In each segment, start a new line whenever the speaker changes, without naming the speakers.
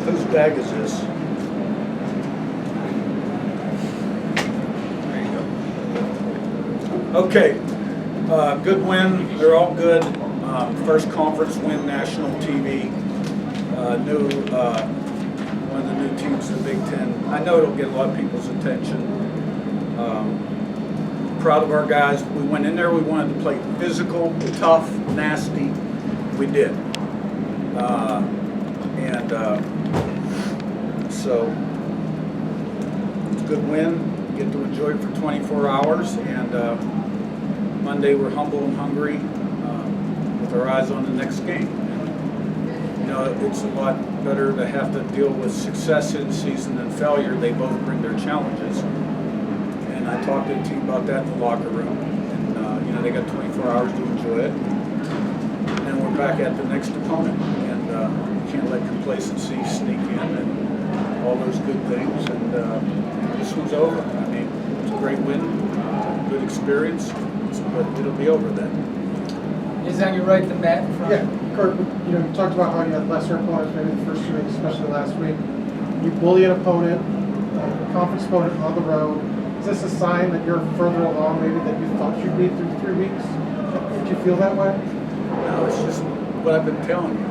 Whose bag is this?
There you go.
Okay, good win. They're all good. First conference win, national TV. New one of the new teams in the Big Ten. I know it'll get a lot of people's attention. Proud of our guys. We went in there. We wanted to play physical, tough, nasty. We did. So it's a good win. Get to enjoy it for 24 hours. And Monday we're humble and hungry with our eyes on the next game. You know, it's a lot better to have to deal with success in season than failure. They both bring their challenges. And I talked to the team about that in the locker room. And, you know, they got 24 hours to enjoy it. And then we're back at the next opponent. And you can't let complacency sneak in and all those good things. And this one's over. I mean, it's a great win, good experience, but it'll be over then.
Is on your right, the mat in front.
Yeah, Curt, you know, you talked about how you had lesser opponents maybe the first 2 weeks, especially last week. You bully an opponent, a conference opponent on the road. Is this a sign that you're further along maybe than you thought you'd be through 3 weeks? Did you feel that way?
No, it's just what I've been telling you.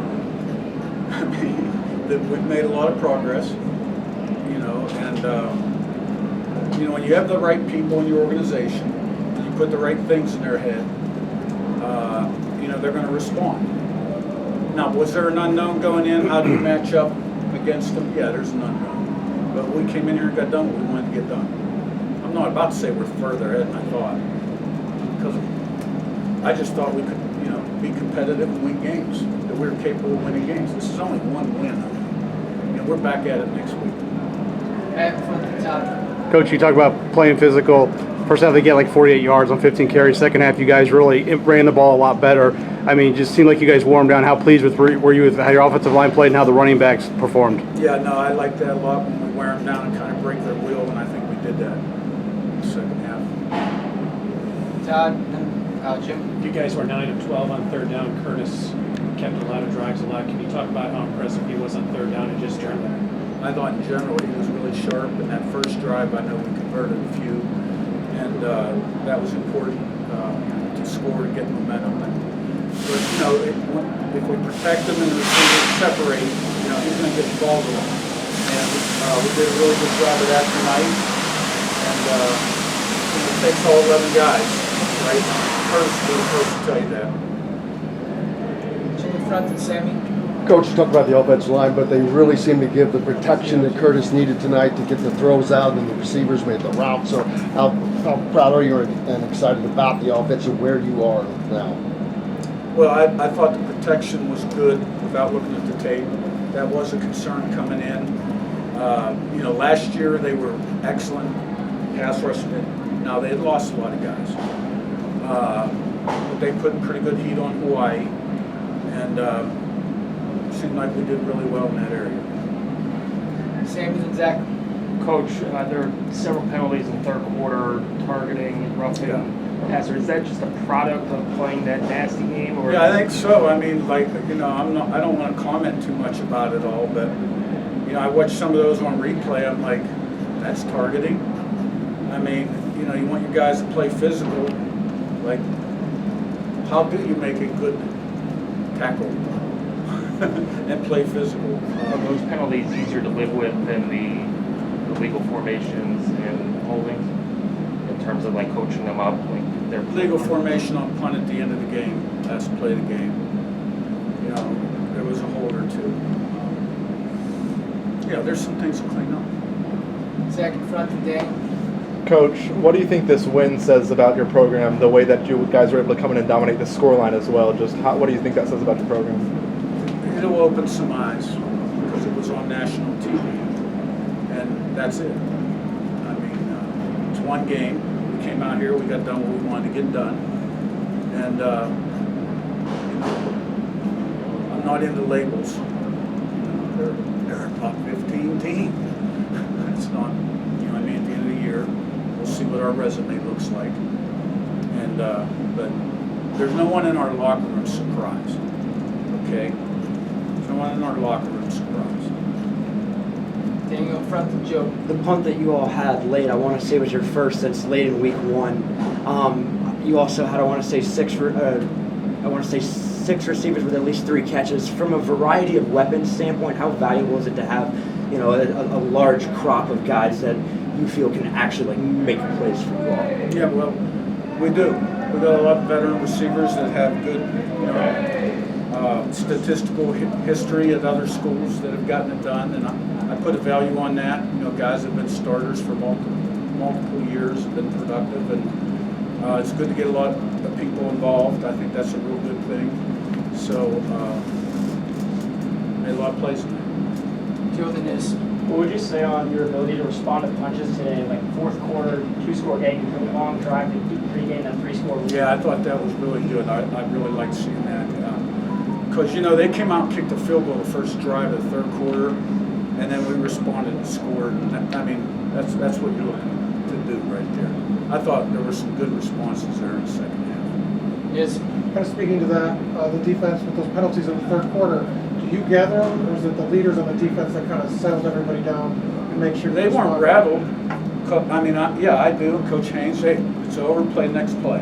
I mean, that we've made a lot of progress, you know, and, you know, when you have the right people in your organization, you put the right things in their head, you know, they're going to respond. Now, was there an unknown going in? How do you match up against them? Yeah, there's an unknown. But we came in here and got done what we wanted to get done. I'm not about to say we're further ahead than I thought, because I just thought we could, you know, be competitive and win games, that we were capable of winning games. This is only one win. You know, we're back at it next week.
Mat in front of the top.
Coach, you talk about playing physical. First half, they get like 48 yards on 15 carries. Second half, you guys really ran the ball a lot better. I mean, it just seemed like you guys warmed down. How pleased were you with how your offensive line played and how the running backs performed?
Yeah, no, I like that a lot when we wear them down and kind of break their wheel, and I think we did that in the second half.
Todd, and Jim.
You guys were 9 of 12 on third down. Curtis kept a lot of drives alive. Can you talk about how impressive he was on third down and just generally?
I thought in general he was really sharp. In that first drive, I know we converted a few, and that was important to score and get momentum. But you know, if we protect him and the receivers separate, you know, he's going to get the ball going. And we did a really good job of that tonight. And it takes all 11 guys, right? Curtis will be the first to tell you that.
Jim in front and Sammy.
Coach, you talked about the offensive line, but they really seem to give the protection that Curtis needed tonight to get the throws out, and the receivers made the route. So how proud are you and excited about the offense and where you are now?
Well, I thought the protection was good without looking at the tape. That was a concern coming in. You know, last year they were excellent pass rush. Now they had lost a lot of guys, but they put pretty good heat on Hawaii, and seemed like we did really well in that area.
Sammy and Zach.
Coach, there are several penalties in the third quarter, targeting, roughing, passer. Is that just a product of playing that nasty game, or?
Yeah, I think so. I mean, like, you know, I don't want to comment too much about it all, but you know, I watched some of those on replay. I'm like, that's targeting. I mean, you know, you want your guys to play physical. Like, how do you make a good tackle and play physical?
Are those penalties easier to live with than the legal formations and holdings in terms of like coaching them up? Like their
legal formation on punt at the end of the game, last play of the game. You know, there was a hold or two. Yeah, there's some things to clean up.
Zach in front and Dan.
Coach, what do you think this win says about your program, the way that you guys were able to come in and dominate the scoreline as well? What do you think that says about your program?
It'll open some eyes because it was on national TV, and that's it. I mean, it's one game. We came out here, we got done what we wanted to get done, and you know, I'm not into labels. They're a top 15 team. It's not, you know, I mean, at the end of the year, we'll see what our resume looks like, and but there's no one in our locker room surprised. Okay. No one in our locker room surprised.
Daniel in front of Joe.
The punt that you all had late, I want to say was your first since late in week 1. You also had, I want to say, six receivers with at least 3 catches. From a variety of weapons standpoint, how valuable is it to have, you know, a large crop of guys that you feel can actually like make plays for you all?
Yeah, well, we do. We got a lot of veteran receivers that have good, you know, statistical history at other schools that have gotten it done, and I put a value on that. You know, guys that have been starters for multiple years, have been productive, and it's good to get a lot of people involved. I think that's a real good thing. So, made a lot of plays tonight.
Joe the Nis.
What would you say on your ability to respond to punches today, like fourth quarter, 2-score game, you took a long drive to pregame that 3-score lead?
Yeah, I thought that was really good. I really liked seeing that. Because, you know, they came out and kicked a field goal the first drive of the third quarter, and then we responded and scored. And I mean, that's what you're looking to do right there. I thought there were some good responses there in the second half.
Yes.
Kind of speaking to that, the defense with those penalties in the third quarter, do you gather them, or is it the leaders on the defense that kind of settled everybody down and make sure
They weren't rattled. I mean, yeah, I do. Coach Haynes, hey, it's over, play next play,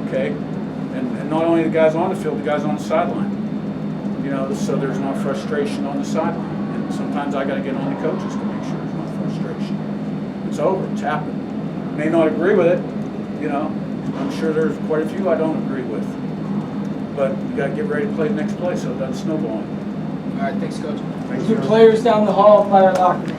okay? And not only the guys on the field, the guys on the sideline. You know, so there's no frustration on the sideline. And sometimes I got to get on the coaches to make sure there's no frustration. It's over. It's happened. May not agree with it, you know. I'm sure there's quite a few I don't agree with. But you got to get ready to play the next play so it doesn't snowball.
All right, thanks, Coach.
Thanks,
Two
sir.
players down the hall by our locker room.